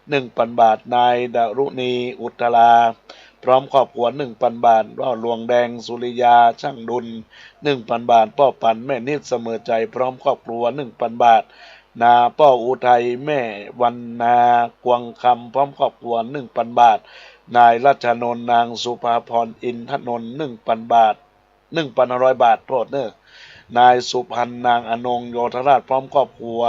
1,000 บาทนายดารุณีอุตราพร้อมครอบครัว 1,000 บาทพ่อหลวงแดงสุริยาช่างดุล 1,000 บาทพ่อปันแม่นิดเสมอใจพร้อมครอบครัว 1,000 บาทนาป้ออุทัยแม่วันนากวงคำพร้อมครอบครัว 1,000 บาทนายรัชนนท์นางสุภาพรอินทนนท์ 1,000 บาท 1,500 บาทโทษเนอะนายสุพันธ์นางอนงโยธราชพร้อมครอบครัว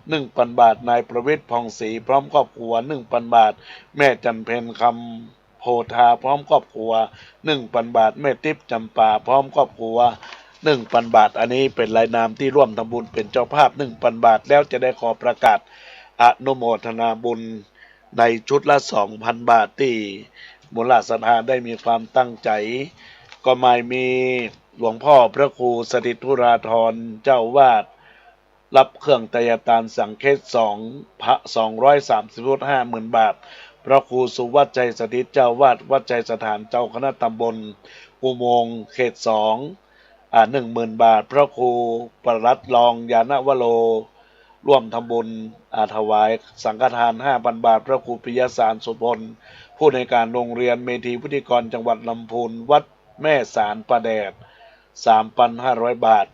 1,000 บาทนายประวิตรพองศรีพร้อมครอบครัว 1,000 บาทแม่จันเพ็ญคำโพธาพร้อมครอบครัว 1,000 บาทแม่ติ๊บจำปาพร้อมครอบครัว 1,000 บาทอันนี้เป็นรายนามที่ร่วมทำบุญเป็นเจ้าภาพ 1,000 บาทแล้วจะได้ขอประกาศอนุโมทนาบุญในชุดละ 2,000 บาทที่มูลศรัทธาได้มีความตั้งใจก็ไม่มีหลวงพ่อพระครูสถิตธุราธรเจ้าวาดรับเครื่องไตรตานสังเฆษ2พระ230ชุด 50,000 บาทพระครูสุวัชชัยสถิตเจ้าวาดวัดใจสถานเจ้าคณะตำบลอุโมงค์เขต210,000 บาทพระครูปรัตรองยานวโรร่วมทำบุญถวายสังฆทาน 5,000 บาทพระครูปิยสารสุพลผู้ในการโรงเรียนเมธีพุทธิกรจังหวัดลำพูนวัดแม่สารประแดด 3,500 บาท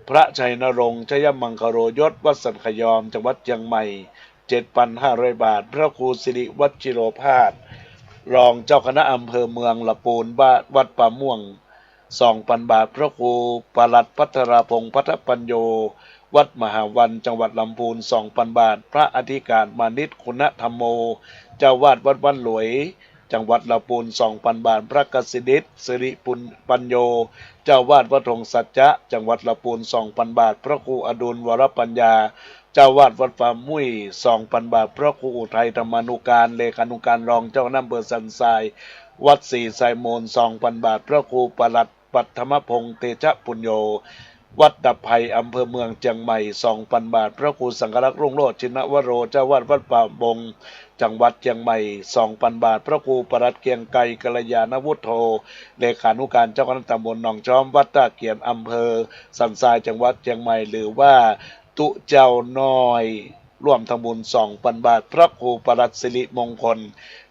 พระชัยนรงค์ชยมังคโรยศวัดสันขยอมจังหวัดเชียงใหม่ 7,500 บาทพระครูสิริวัชิโรภาสรองเจ้าคณะอำเภอเมืองละปูนวัดป่าม่วง 2,000 บาทพระครูปลัดพัทรพงศ์พัทปัญโยวัดมหาวันจังหวัดลำพูน 2,000 บาทพระอธิการมานิตคุณธรรมโมเจ้าวาดวัดบ้านหลวยจังหวัดลำพูน 2,000 บาทพระกสิทธิ์สิริปุญปัญโยเจ้าวาดวัดหงสัจจะจังหวัดลำพูน 2,000 บาทพระครูอดุลวรปัญญาเจ้าวาดวัดป่ามุ้ย 2,000 บาทพระครูอุทัยธรรมานุการเลขานุการรองเจ้าคณะอำเภอสันทรายวัดศรีไซโมน 2,000 บาทพระครูปลัดปัทมพงษ์เตชะปุญโญวัดดับไผ่อำเภอเมืองเชียงใหม่ 2,000 บาทพระครูสังฆรักษ์รุ่งโรจน์ชินวโรเจ้าวาดวัดป่าบงจังหวัดเชียงใหม่ 2,000 บาทพระครูปรัตเกียงไกรกัลยาณวุฒโธเลขานุการเจ้าคณะตำบลหนองจอมวัดตาเกียนอำเภอสันทรายจังหวัดเชียงใหม่หรือว่าตุเจ้าน้อยร่วมทำบุญ 2,000 บาทพระครูปรัตสิริมงคล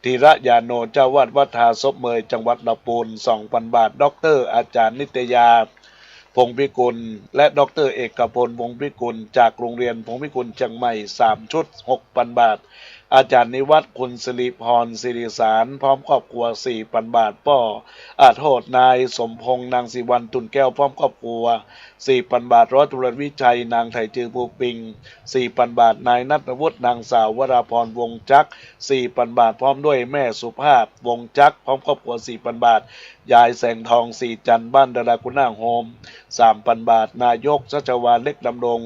ธีระยาโนเจ้าวาดวัดทาศพเมยจังหวัดลำพูน 2,000 บาทดร.อาจารย์นิตยาพงพิกุลและดร.เอกพลวงพิกุลจากโรงเรียนพงพิกุลเชียงใหม่3 ชุด 6,000 บาทอาจารย์นิวัฒน์คุณสิริพรสิริสารพร้อมครอบครัว 4,000 บาทป้อโทษนายสมพงษ์นางสิวันตุนแก้วพร้อมครอบครัว 4,000 บาทร้อยตำรวจวิชัยนางไถจือภูปิง 4,000 บาทนายณัฐวุฒินางสาววราพรวงจักร 4,000 บาทพร้อมด้วยแม่สุภาพวงจักรพร้อมครอบครัว 4,000 บาทยายแสงทองสีจันทร์บ้านดารากุน่าโฮม 3,000 บาทนายกชัชวาลเล็กดำรง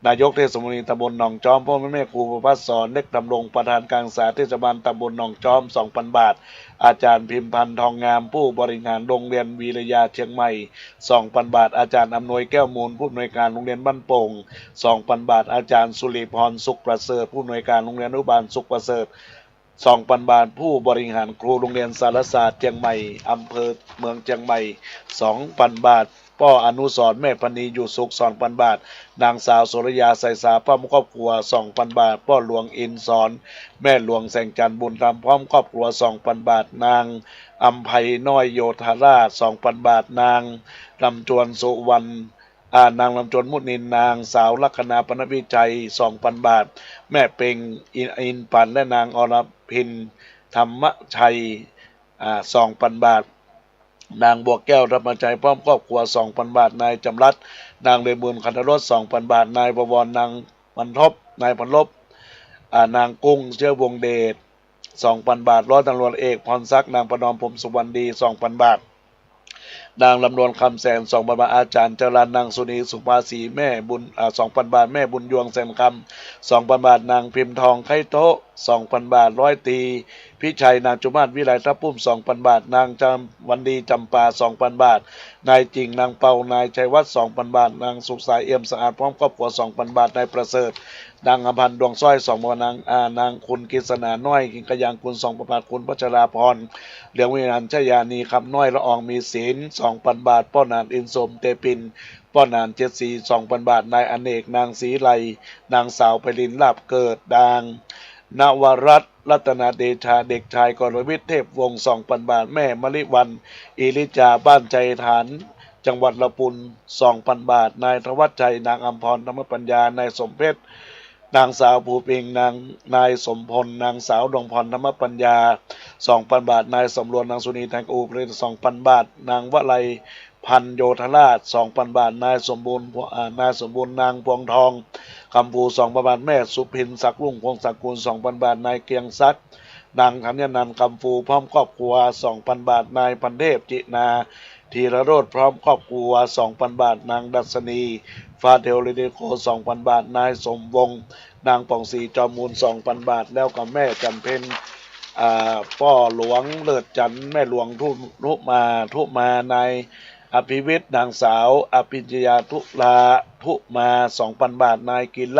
นายกเทศมนตรีตำบลหนองจอมพ่อแม่ครูประภัสสรเล็กดำรงประธานการศึกษาเทศบาลตำบลหนองจอม 2,000 บาทอาจารย์พิมพันธ์ทองงามผู้บริหารโรงเรียนวีระยาเชียงใหม่ 2,000 บาทอาจารย์อำนวยแก้วมูลผู้อำนวยการโรงเรียนบ้านโป่ง 2,000 บาทอาจารย์สุริพรสุขประเสริฐผู้อำนวยการโรงเรียนอนุบาลสุขประเสริฐ 2,000 บาทผู้บริหารครูโรงเรียนสารศาสตร์เชียงใหม่อำเภอเมืองเชียงใหม่ 2,000 บาทป้ออนุสรณ์แม่พณีอยู่สุข 2,000 บาทนางสาวสุรยาใสสาพร้อมครอบครัว 2,000 บาทป้อหลวงอินสอนแม่หลวงแสงจันทร์บุญธรรมพร้อมครอบครัว 2,000 บาทนางอัมไพน้อยโยธาราช 2,000 บาทนางลำจวนสุวรรณนางลำจวนมุนินนางสาวลัคนาปนวิจัย 2,000 บาทแม่เพ็งอินปันและนางอรพินธรรมชัย2,000 บาทนางบัวแก้วธรรมใจพร้อมครอบครัว 2,000 บาทนายจำรัดนางเรบุญคันธรส 2,000 บาทนายบวรนางบรรทบนายพันลบนางกุ้งเชื้อวงเดช 2,000 บาทร้อยตำรวจเอกพรศักดิ์นางประนอมผมสุวรรณดี 2,000 บาทนางลำดวนคำแสน 2,000 บาทอาจารย์จรัญนางสุนีสุภาสีแม่บุญ2,000 บาทแม่บุญยวงแสนคำ 2,000 บาทนางพิมพ์ทองไข่โต๊ะ 2,000 บาทร้อยตีพิชัยนางจุมาศวิไลทับพุ่ม 2,000 บาทนางจำวันดีจำปา 2,000 บาทนายจริงนางเปานายชัยวัฒน์ 2,000 บาทนางสุขสายเอี่ยมสะอาดพร้อมครอบครัว 2,000 บาทนายประเสริฐนางอภันดวงสร้อย 2,000 บาทนางคุณกฤษณาน้อยกินกยางคุณ 2,000 บาทคุณพัชราพรเหลืองวินันชยานีคำน้อยละอองมีศีล 2,000 บาทป้อนานอินสมเตปินป้อนาน74 2,000 บาทนายอเนกนางศรีไลนางสาวไพลินลาบเกิดดางนวรัตน์รัตนาเดชาเด็กชายกรวิทย์เทพวงศ์ 2,000 บาทแม่มลิวันอิริจาบ้านใจฐานจังหวัดละปุน 2,000 บาทนายธวัชชัยนางอัมพรธรรมปัญญานายสมเพชรนางสาวภูปิงนายสมพลนางสาวดวงพรธรรมปัญญา 2,000 บาทนายสำรวจนางสุนีแทงอูผลิต 2,000 บาทนางวลัยพันโยธราช 2,000 บาทนายสมบูรณ์นางพวงทองคำภู 2,000 บาทแม่สุพินศักดิ์รุ่งพงศักดิ์กุล 2,000 บาทนายเกียงศักดิ์นางธัญนันท์คำภูพร้อมครอบครัว 2,000 บาทนายพันเทพจินาธีรโรจน์พร้อมครอบครัว 2,000 บาทนางดัชนีฟาเทลเรเดโค 2,000 บาทนายสมวงศ์นางป่องศรีจอมมูล 2,000 บาทแล้วก็แม่จันเพ็ญพ่อหลวงเลิศจันทร์แม่หลวงทุมานายอภิวิทย์นางสาวอภิญญาทุมา 2,000 บาทนายกิล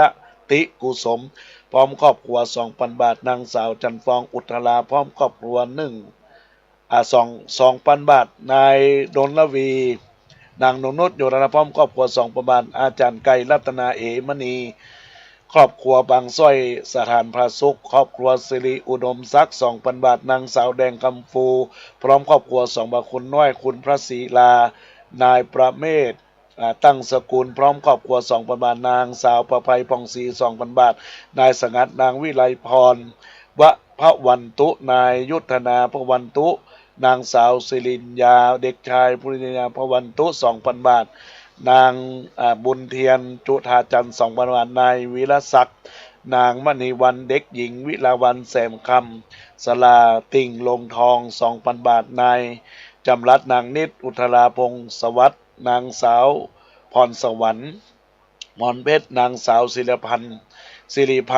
ติกุสมพร้อมครอบครัว 2,000 บาทนางสาวจันฟองอุทราพร้อมครอบครัว2,000 บาทนายดลวีนางนงนุชโยธนาพร้อมครอบครัว 2,000 บาทอาจารย์ไก่รัตนาเอมณีครอบครัวบางสร้อยสถานพระสุขครอบครัวสิริอุดมศักดิ์ 2,000 บาทนางสาวแดงคำฟูพร้อมครอบครัว 2 บาทคุณน้อยคุณพระศรีลานายประเมศตั้งสกุลพร้อมครอบครัว 2,000 บาทนางสาวประภัยพองศรี 2,000 บาทนายสงัดนางวิไลพรวะพระวันตุนายยุทธนาพระวันตุนางสาวศิรินยาเด็กชายปุริยาพระวันตุ 2,000 บาทนางบุญเทียนจุธาจันทร์ 2,000 บาทนายวิรศักดิ์นางมณีวันเด็กหญิงวิลาวันแสมคำสลาติ่งลงทอง 2,000 บาทนายจำรัดนางนิดอุทราพงศ์สวัสดิ์นางสาวพรสวรรค์มอนเพชรนางสาวศิริพั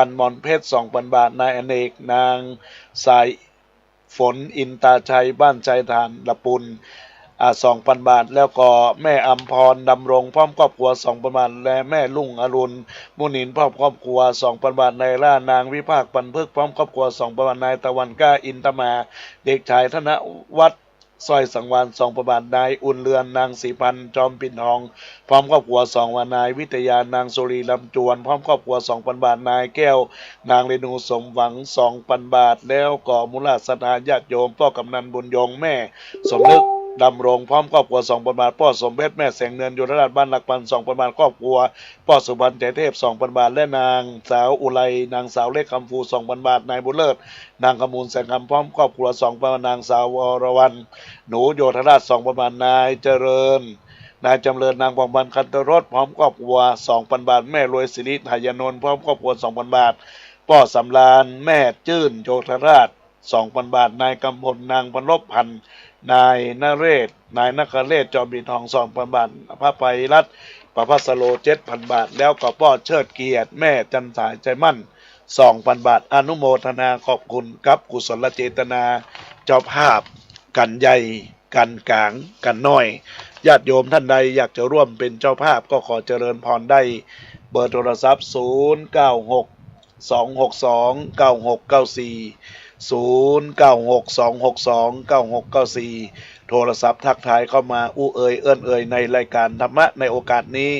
นธ์มอนเพชร 2,000 บาทนายอเนกนางสายฝนอินตาชัยบ้านใจทานละปุน2,000 บาทแล้วก็แม่อัมพรดำรงพร้อมครอบครัว 2,000 บาทและแม่ลุ่งอรุณมุนินพร้อมครอบครัว 2,000 บาทนายล่านางวิภาคปันพึกพร้อมครอบครัว 2,000 บาทนายตะวันก้าอินตมาเด็กชายธนวัฒน์สร้อยสังวาน 2,000 บาทนายอุ่นเรือนนางศรีพันธ์จอมปิ่นทองพร้อมครอบครัว 2,000 บาทนายวิทยานางสุรีลำจวนพร้อมครอบครัว 2,000 บาทนายแก้วนางเรนูสมหวัง 2,000 บาทแล้วก็มูลศรัทธาญาติโยมพ่อกำนันบุญยงแม่สมนึกดำรงพร้อมครอบครัว 2,000 บาทพ่อสมเพชรแม่แสงเนินโยธราชบ้านหลักพัน 2,000 บาทครอบครัวพ่อสุพรรณใจเทพ 2,000 บาทและนางสาวอุไรนางสาวเล็กคำฟู 2,000 บาทนายบุญเลิศนางกมูลแสงคำพร้อมครอบครัว 2,000 บาทนางสาววรวรรณหนูโยธราช 2,000 บาทนายเจริญนายจำเริญนางปองพันธ์คันตรสพร้อมครอบครัว 2,000 บาทแม่รวยศิริหายนนท์พร้อมครอบครัว 2,000 บาทพ่อสำราญแม่จื้นโยธราช 2,000 บาทนายกำพลนางพรบพันธ์นายนเรศนายนคเรศจอมบินทอง 2,000 บาทพระไพรัตน์ประภัสโล 7,000 บาทแล้วก็พ่อเชิดเกียรติแม่จันสายใจมั่น 2,000 บาทอนุโมทนาขอบคุณกับกุศลเจตนาเจ้าภาพกันใหญ่กันกลางกันน้อยญาติโยมท่านใดอยากจะร่วมเป็นเจ้าภาพก็ขอเจริญพรได้เบอร์โทรศัพท์096 262 9694 096 262 9694โทรศัพท์ทักทายเข้ามาอู้เอ่ยเอื้อนเอ่ยในรายการธรรมะในโอกาสนี้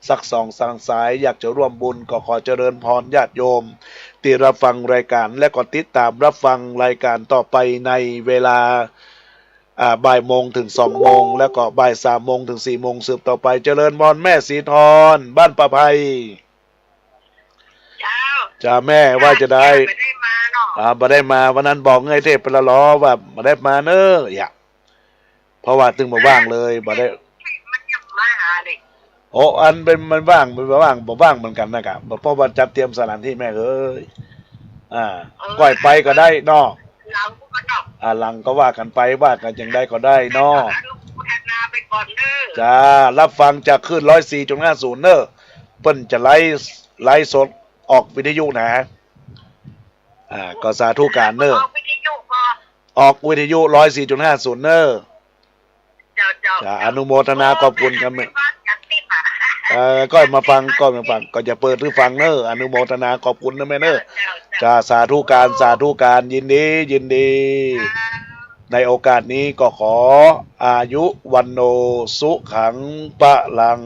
สัก2 สายอยากจะร่วมบุญก็ขอเจริญพรญาติโยมที่รับฟังรายการและก็ติดตามรับฟังรายการต่อไปในเวลาบ่ายโมงถึง2 โมงแล้วก็บ่าย3 โมงถึง4 โมงสืบต่อไปเจริญพรแม่สีทรบ้านประภัยจ้าแม่ว่าจะได้บ่ได้มาวันนั้นบอกไงเทพไปละล้อว่าบ่ได้มาเนอะอย่าเพราะว่าตึงมาว่างเลยบ่ได้โอ้อันเป็นมันว่างบ่ว่างเหมือนกันนะครับเพราะว่าจัดเตรียมสถานที่แม่เอ้ยก่อยไปก็ได้นอก หลังก็ว่ากันไปว่ากันอย่างใดก็ได้เนาะ อนุโมทนาไปก่อนเด้อ จ้ารับฟังจากคลื่น104.50เนอะเปิ้นจะไลฟ์สดออกวิทยุนะก็สาธุการเนอะ ออกวิทยุพอ ออกวิทยุ104.50เนอะ เจ้า จ้าอนุโมทนาขอบคุณกันเนอะ จากที่ป่ะ ก็มาฟังก็จะเปิดหรือฟังเนอะอนุโมทนาขอบคุณนะแม่เนอะจ้าสาธุการยินดีในโอกาสนี้ก็ขออายุวันโนสุขังปะลัง